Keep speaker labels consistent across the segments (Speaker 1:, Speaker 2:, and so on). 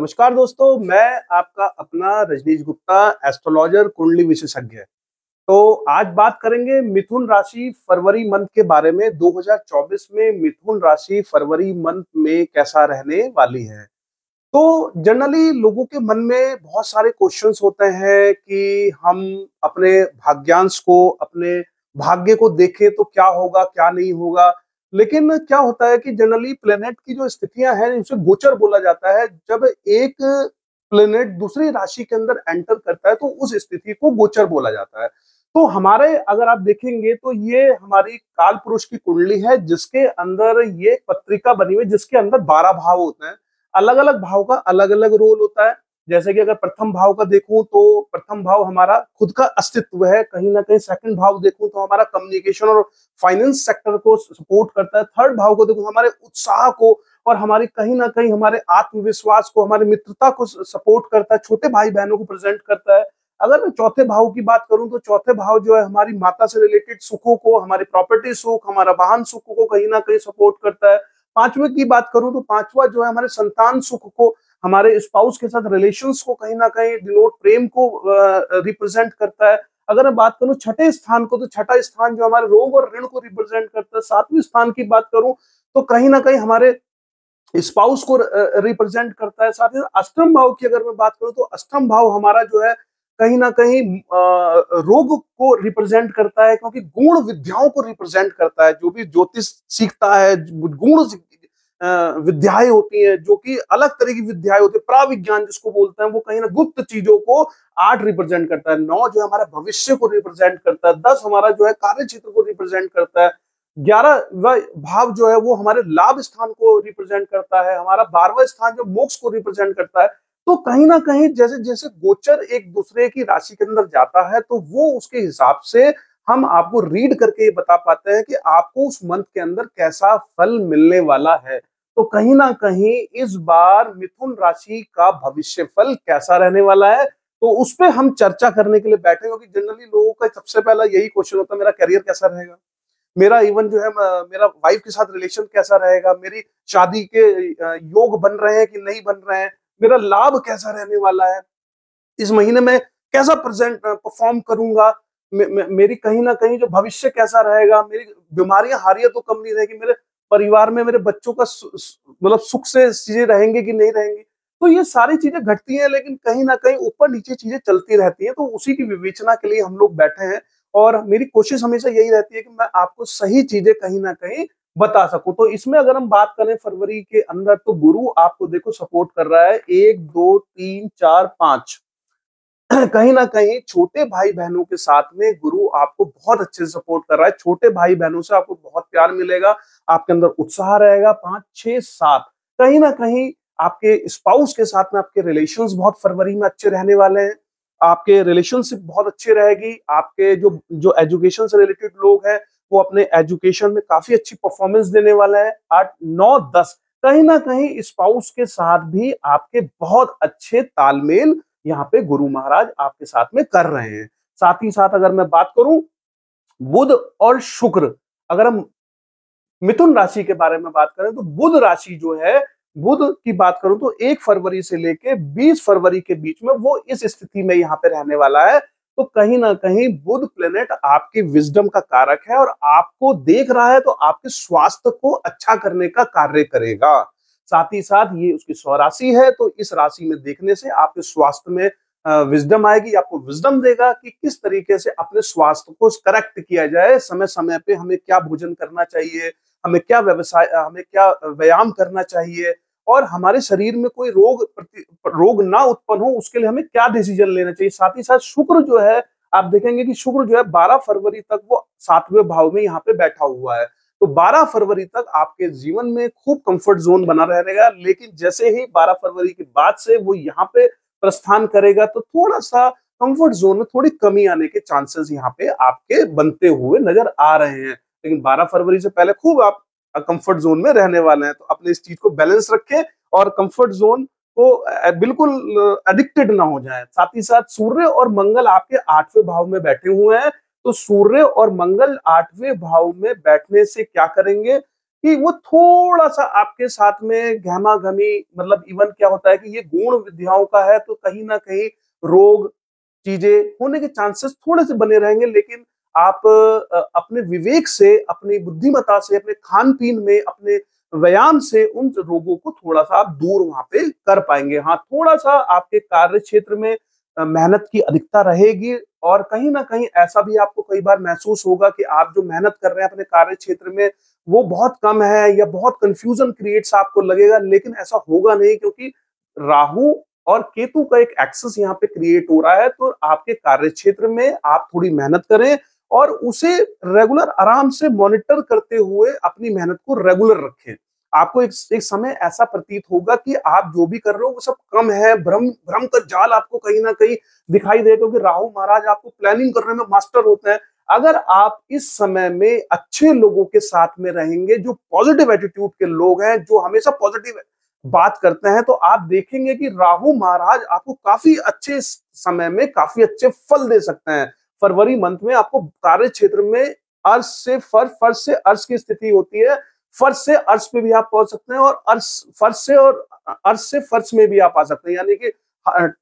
Speaker 1: नमस्कार दोस्तों, मैं आपका अपना रजनीश गुप्ता, एस्ट्रोलॉजर, कुंडली विशेषज्ञ। तो आज बात करेंगे मिथुन राशि फरवरी मंथ के बारे में। 2024 में मिथुन राशि फरवरी मंथ में कैसा रहने वाली है। तो जनरली लोगों के मन में बहुत सारे क्वेश्चंस होते हैं कि हम अपने भाग्यांश को, अपने भाग्य को देखें तो क्या होगा, क्या नहीं होगा। लेकिन क्या होता है कि जनरली प्लेनेट की जो स्थितियां हैं, उसे गोचर बोला जाता है। जब एक प्लेनेट दूसरी राशि के अंदर एंटर करता है तो उस स्थिति को गोचर बोला जाता है। तो हमारे अगर आप देखेंगे तो ये हमारी काल पुरुष की कुंडली है, जिसके अंदर ये पत्रिका बनी हुई है, जिसके अंदर 12 भाव होते हैं। अलग अलग भाव का अलग अलग रोल होता है। जैसे कि अगर प्रथम भाव का देखूं तो प्रथम भाव हमारा खुद का अस्तित्व है, कहीं ना कहीं। सेकंड भाव देखूं तो हमारा कम्युनिकेशन और फाइनेंस सेक्टर को सपोर्ट करता है। थर्ड भाव को देखूं हमारे उत्साह को और हमारी कहीं ना कहीं हमारे आत्मविश्वास को, हमारी मित्रता को सपोर्ट करता है, छोटे भाई बहनों को प्रेजेंट करता है। अगर मैं चौथे भाव की बात करूं तो चौथे भाव जो है हमारी माता से रिलेटेड सुखों को, हमारी प्रॉपर्टी सुख, हमारा वाहन सुख को कहीं ना कहीं सपोर्ट करता है। पांचवे की बात करूं तो पांचवा जो है हमारे संतान सुख को, हमारे स्पाउस के साथ रिलेशंस को कहीं ना कहीं डिनोट, प्रेम को रिप्रेजेंट करता है। अगर मैं बात करूं छठे स्थान को तो छठा स्थान जो हमारे रोग और ऋण को रिप्रेजेंट करता है। सातवें स्थान की बात करूं तो कहीं ना कहीं हमारे स्पाउस को रिप्रेजेंट करता है। साथ ही अष्टम भाव की अगर मैं बात करूं तो अष्टम भाव हमारा जो है कहीं ना कहीं रोग को रिप्रेजेंट करता है, क्योंकि गुण विद्याओं को रिप्रेजेंट करता है। जो भी ज्योतिष सीखता है, गुण विद्याएं होती हैं, जो कि अलग तरह की विद्याएं होती है, प्राविज्ञान जिसको बोलते हैं, वो कहीं ना गुप्त चीजों को 8 रिप्रेजेंट करता है। 9 जो है हमारा भविष्य को रिप्रेजेंट करता है। 10 हमारा जो है कार्य क्षेत्र को रिप्रेजेंट करता है। 11 भाव जो है वो हमारे लाभ स्थान को रिप्रेजेंट करता है। हमारा 12वां स्थान जो मोक्ष को रिप्रेजेंट करता है। तो कहीं ना कहीं जैसे जैसे गोचर एक दूसरे की राशि के अंदर जाता है तो वो उसके हिसाब से हम आपको रीड करके ये बता पाते हैं कि आपको उस मंथ के अंदर कैसा फल मिलने वाला है। तो कहीं ना कहीं इस बार मिथुन राशि का भविष्य फल कैसा रहने वाला है, तो उस पर हम चर्चा करने के लिए बैठे। क्योंकि जनरली लोगों का सबसे पहला यही क्वेश्चन होता है, मेरा करियर कैसा रहेगा, मेरा इवन जो है मेरा वाइफ के साथ रिलेशन कैसा रहेगा, मेरी शादी के योग बन रहे हैं कि नहीं बन रहे हैं, मेरा लाभ कैसा रहने वाला है, इस महीने में कैसा प्रेजेंट परफॉर्म करूंगा, मेरी कहीं ना कहीं जो भविष्य कैसा रहेगा, मेरी बीमारियां हारियां तो कम नहीं रहेगी, मेरे परिवार में मेरे बच्चों का मतलब सुख से चीजें रहेंगे कि नहीं रहेंगी। तो ये सारी चीजें घटती हैं, लेकिन कहीं ना कहीं ऊपर नीचे चीजें चलती रहती हैं। तो उसी की विवेचना के लिए हम लोग बैठे हैं और मेरी कोशिश हमेशा यही रहती है कि मैं आपको सही चीजें कहीं ना कहीं बता सकूं। तो इसमें अगर हम बात करें फरवरी के अंदर तो गुरु आपको देखो सपोर्ट कर रहा है 1 2 3 4 5। कहीं ना कहीं छोटे भाई बहनों के साथ में गुरु आपको बहुत अच्छे से सपोर्ट कर रहा है। छोटे भाई बहनों से आपको बहुत प्यार मिलेगा, आपके अंदर उत्साह रहेगा। 5 6 7 कहीं ना कहीं आपके स्पाउस के साथ में आपके रिलेशंस बहुत फरवरी में अच्छे रहने वाले हैं। आपके रिलेशनशिप बहुत अच्छे रहेगी। आपके जो जो एजुकेशन से रिलेटेड लोग हैं वो अपने एजुकेशन में काफी अच्छी परफॉर्मेंस देने वाले हैं। 8 9 10 कहीं ना कहीं स्पाउस के साथ भी आपके बहुत अच्छे तालमेल यहाँ पे गुरु महाराज आपके साथ में कर रहे हैं। साथ ही साथ अगर मैं बात करूं बुध और शुक्र, अगर हम मिथुन राशि के बारे में बात करें तो बुध राशि जो है, बुध की बात करूं तो 1 फरवरी से लेके 20 फरवरी के बीच में वो इस स्थिति में यहाँ पे रहने वाला है। तो कहीं ना कहीं बुध प्लेनेट आपकी विजडम का कारक है और आपको देख रहा है तो आपके स्वास्थ्य को अच्छा करने का कार्य करेगा। साथ ही साथ ये उसकी स्वराशि है, तो इस राशि में देखने से आपके स्वास्थ्य में विजडम आएगी। आपको विजडम देगा कि किस तरीके से अपने स्वास्थ्य को करेक्ट किया जाए। समय समय पे हमें क्या भोजन करना चाहिए, हमें क्या व्यवसाय, हमें क्या व्यायाम करना चाहिए, और हमारे शरीर में कोई रोग ना उत्पन्न हो उसके लिए हमें क्या डिसीजन लेना चाहिए। साथ ही साथ शुक्र जो है, आप देखेंगे कि शुक्र जो है 12 फरवरी तक वो 7वें भाव में यहाँ पे बैठा हुआ है। तो 12 फरवरी तक आपके जीवन में खूब कंफर्ट जोन बना रहेगा। लेकिन जैसे ही 12 फरवरी के बाद से वो यहाँ पे प्रस्थान करेगा तो थोड़ा सा कंफर्ट जोन में थोड़ी कमी आने के चांसेस यहाँ पे आपके बनते हुए नजर आ रहे हैं। लेकिन 12 फरवरी से पहले खूब आप कंफर्ट जोन में रहने वाले हैं। तो अपने इस चीज को बैलेंस रखें और कंफर्ट जोन को बिल्कुल एडिक्टेड ना हो जाए। साथ ही साथ सूर्य और मंगल आपके 8वें भाव में बैठे हुए हैं। तो सूर्य और मंगल 8वें भाव में बैठने से क्या करेंगे, कि वो थोड़ा सा आपके साथ में गहमा गहमी, मतलब इवन क्या होता है कि ये गुण विद्याओं का है तो कहीं ना कहीं रोग चीजें होने के चांसेस थोड़े से बने रहेंगे, लेकिन आप अपने विवेक से, अपनी बुद्धिमत्ता से, अपने खान पीन में, अपने व्यायाम से उन रोगों को थोड़ा सा आप दूर वहां पे कर पाएंगे। हाँ, थोड़ा सा आपके कार्य क्षेत्र में मेहनत की अधिकता रहेगी, और कहीं ना कहीं ऐसा भी आपको कई बार महसूस होगा कि आप जो मेहनत कर रहे हैं अपने कार्य क्षेत्र में वो बहुत कम है, या बहुत कंफ्यूजन क्रिएट्स आपको लगेगा, लेकिन ऐसा होगा नहीं, क्योंकि राहु और केतु का एक एक्सेस यहाँ पे क्रिएट हो रहा है। तो आपके कार्य क्षेत्र में आप थोड़ी मेहनत करें और उसे रेगुलर आराम से मॉनिटर करते हुए अपनी मेहनत को रेगुलर रखें। आपको एक समय ऐसा प्रतीत होगा कि आप जो भी कर रहे हो वो सब कम है, भ्रम भ्रम का जाल आपको कहीं ना कहीं दिखाई देगा, क्योंकि राहु महाराज आपको प्लानिंग करने में मास्टर होते हैं। अगर आप इस समय में अच्छे लोगों के साथ में रहेंगे, जो पॉजिटिव एटीट्यूड के लोग हैं, जो हमेशा पॉजिटिव बात करते हैं, तो आप देखेंगे कि राहु महाराज आपको काफी अच्छे समय में काफी अच्छे फल दे सकते हैं। फरवरी मंथ में आपको कार्य क्षेत्र में अर्श से फर्श, फर्श से अर्श की स्थिति होती है, फर्श से अर्श पे भी आप पहुंच सकते हैं, और अर्श फर्श से और अर्श से फर्श में भी आप आ सकते हैं, यानी कि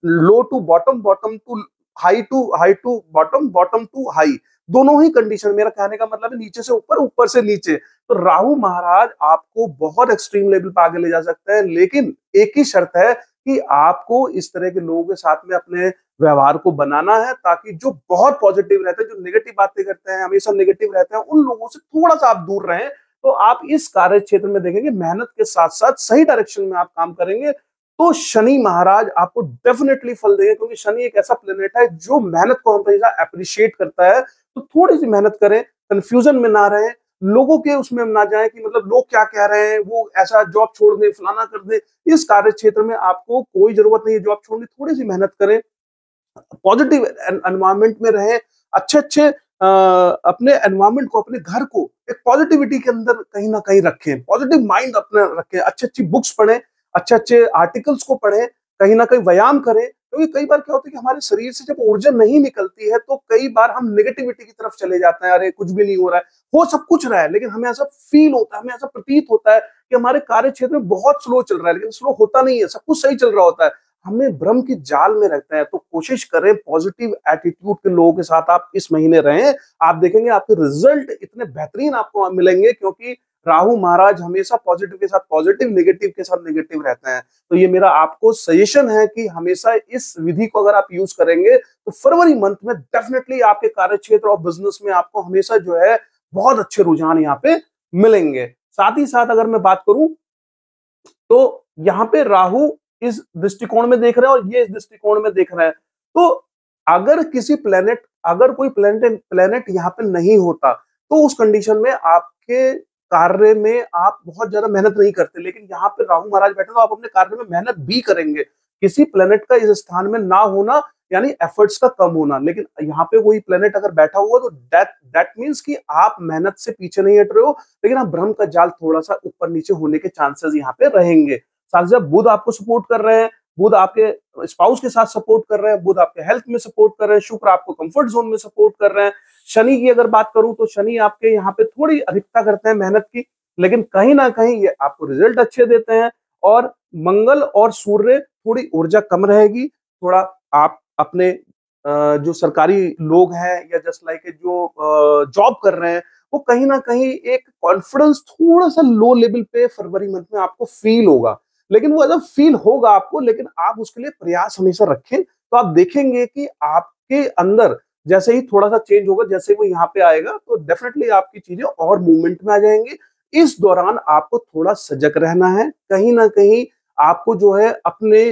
Speaker 1: low to bottom, bottom to high, to bottom, bottom to high, दोनों ही कंडीशन। मेरा कहने का मतलब है नीचे से ऊपर, ऊपर से नीचे। तो राहु महाराज आपको बहुत एक्सट्रीम लेवल पर आगे ले जा सकते हैं, लेकिन एक ही शर्त है कि आपको इस तरह के लोगों के साथ में अपने व्यवहार को बनाना है, ताकि जो बहुत पॉजिटिव रहते हैं, जो नेगेटिव बातें करते हैं, हमेशा नेगेटिव रहते हैं, उन लोगों से थोड़ा सा आप दूर रहें। तो आप इस कार्य क्षेत्र में देखेंगे मेहनत के साथ साथ सही डायरेक्शन में आप काम करेंगे, तो शनि महाराज आपको डेफिनेटली फल देंगे, क्योंकि शनि एक ऐसा प्लेनेट है जो मेहनत को हमेशा अप्रिशिएट करता है। तो थोड़ी सी मेहनत करें, कंफ्यूजन में ना रहें, लोगों के उसमें ना जाए कि मतलब लोग क्या कह रहे हैं, वो ऐसा जॉब छोड़ दे, फलाना कर दे। इस कार्य क्षेत्र में आपको कोई जरूरत नहीं है जॉब छोड़ने, थोड़ी सी मेहनत करें, पॉजिटिव एनवायरनमेंट में रहें, अच्छे अच्छे अपने एनवायरनमेंट को, अपने घर को एक पॉजिटिविटी के अंदर कहीं ना कहीं रखें, पॉजिटिव माइंड अपना रखें, अच्छी अच्छी बुक्स पढ़ें, अच्छे अच्छे आर्टिकल्स को पढ़ें, कहीं ना कहीं व्यायाम करें। क्योंकि कई बार क्या होता है कि हमारे शरीर से जब ऊर्जा नहीं निकलती है तो कई बार हम नेगेटिविटी की तरफ चले जाते हैं, अरे कुछ भी नहीं हो रहा है, हो सब कुछ रहा है, लेकिन हमें ऐसा फील होता है, हमें ऐसा प्रतीत होता है कि हमारे कार्य क्षेत्र में बहुत स्लो चल रहा है, लेकिन स्लो होता नहीं है, सब कुछ सही चल रहा होता है, हमें भ्रम की जाल में रहते हैं। तो कोशिश करें पॉजिटिव एटीट्यूड के लोगों के साथ आप इस महीने रहें, आप देखेंगे आपके रिजल्ट इतने बेहतरीन आपको मिलेंगे, क्योंकि राहु महाराज हमेशा पॉजिटिव के साथ पॉजिटिव, नेगेटिव के साथ नेगेटिव रहते हैं। तो ये मेरा आपको सजेशन है कि हमेशा इस विधि को अगर आप यूज करेंगे तो फरवरी मंथ में डेफिनेटली आपके कार्य क्षेत्र और बिजनेस में आपको हमेशा जो है बहुत अच्छे रुझान यहाँ पे मिलेंगे। साथ ही साथ अगर मैं बात करूं तो यहाँ पे राहु इस दृष्टिकोण में देख रहे हैं और ये इस दृष्टिकोण में देख रहे हैं। तो अगर किसी प्लेनेट, अगर कोई प्लेनेट यहाँ पे नहीं होता तो उस कंडीशन में आपके कार्य में आप बहुत ज्यादा मेहनत नहीं करते, लेकिन यहाँ पे राहु महाराज बैठे तो आप अपने कार्य में मेहनत भी करेंगे। किसी प्लेनेट का इस स्थान में ना होना यानी एफर्ट्स का कम होना, लेकिन यहाँ पे कोई प्लेनेट अगर बैठा हुआ तो दैट मींस कि आप मेहनत से पीछे नहीं हट रहे हो, लेकिन आप भ्रम का जाल थोड़ा सा ऊपर नीचे होने के चांसेस यहाँ पे रहेंगे। साथ ही बुध आपको सपोर्ट कर रहे हैं, बुध आपके स्पाउस के साथ सपोर्ट कर रहे हैं, बुध आपके हेल्थ में सपोर्ट कर रहे हैं, शुक्र आपको कंफर्ट जोन में सपोर्ट कर रहे हैं। शनि की अगर बात करूं तो शनि आपके यहाँ पे थोड़ी अधिकता करते हैं मेहनत की, लेकिन कहीं ना कहीं ये आपको रिजल्ट अच्छे देते हैं। और मंगल और सूर्य थोड़ी ऊर्जा कम रहेगी, थोड़ा आप अपने जो सरकारी लोग हैं या जस्ट लाइक जो जॉब कर रहे हैं, वो कहीं ना कहीं एक कॉन्फिडेंस थोड़ा सा लो लेवल पे फरवरी मंथ में आपको फील होगा, लेकिन वो जब फील होगा आपको, लेकिन आप उसके लिए प्रयास हमेशा रखें, तो आप देखेंगे कि आपके अंदर जैसे ही थोड़ा सा चेंज होगा, जैसे वो यहाँ पे आएगा तो डेफिनेटली आपकी चीजें और मूवमेंट में आ जाएंगी। इस दौरान आपको थोड़ा सजग रहना है, कहीं ना कहीं आपको जो है अपने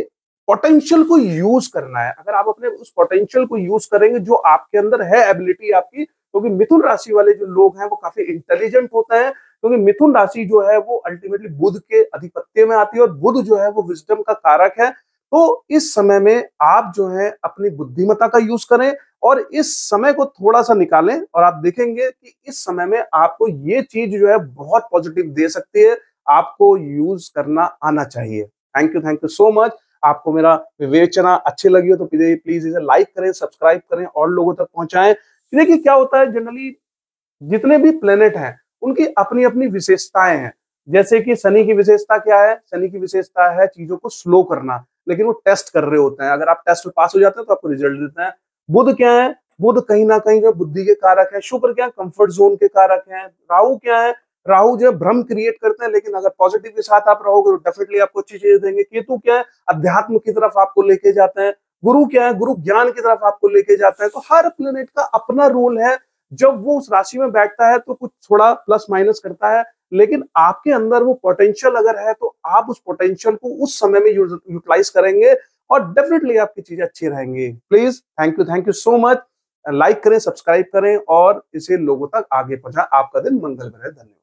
Speaker 1: पोटेंशियल को यूज करना है। अगर आप अपने उस पोटेंशियल को यूज करेंगे जो आपके अंदर है एबिलिटी आपकी, क्योंकि मिथुन राशि वाले जो लोग हैं वो काफी इंटेलिजेंट होते हैं, क्योंकि मिथुन राशि जो है वो अल्टीमेटली बुध के अधिपत्य में आती है और बुध जो है वो विजडम का कारक है। तो इस समय में आप जो है अपनी बुद्धिमत्ता का यूज करें और इस समय को थोड़ा सा निकालें, और आप देखेंगे कि इस समय में आपको ये चीज जो है बहुत पॉजिटिव दे सकती है, आपको यूज करना आना चाहिए। Thank you so much. आपको मेरा विवेचना अच्छी लगी हो तो प्लीज इसे लाइक करें, सब्सक्राइब करें और लोगों तक पहुंचाएं। देखिए क्या होता है, जनरली जितने भी प्लेनेट हैं उनकी अपनी अपनी विशेषताएं हैं। जैसे कि शनि की विशेषता क्या है? शनि की विशेषता है चीजों को स्लो करना, लेकिन वो टेस्ट कर रहे होते हैं। अगर आप टेस्ट में पास हो जाते हैं तो आपको रिजल्ट देते हैं। बुध क्या है? बुध कहीं ना कहीं जो बुद्धि के कारक है। शुक्र क्या है? कंफर्ट जोन के कारक है। राहु क्या है? राहु जो है भ्रम क्रिएट करते हैं, लेकिन अगर पॉजिटिव के साथ आप रहोगे तो डेफिनेटली आपको अच्छी चीजें देंगे। केतु क्या है? अध्यात्म की तरफ आपको लेके जाते हैं। गुरु क्या है? गुरु ज्ञान की तरफ आपको लेके जाता है। तो हर प्लेनेट का अपना रोल है। जब वो उस राशि में बैठता है तो कुछ थोड़ा प्लस माइनस करता है, लेकिन आपके अंदर वो पोटेंशियल अगर है तो आप उस पोटेंशियल को उस समय में यूटिलाइज करेंगे और डेफिनेटली आपकी चीजें अच्छी रहेंगी। Please, thank you so much. Like करें, सब्सक्राइब करें और इसे लोगों तक आगे पहुंचाएं। आपका दिन मंगल में रहे। धन्यवाद।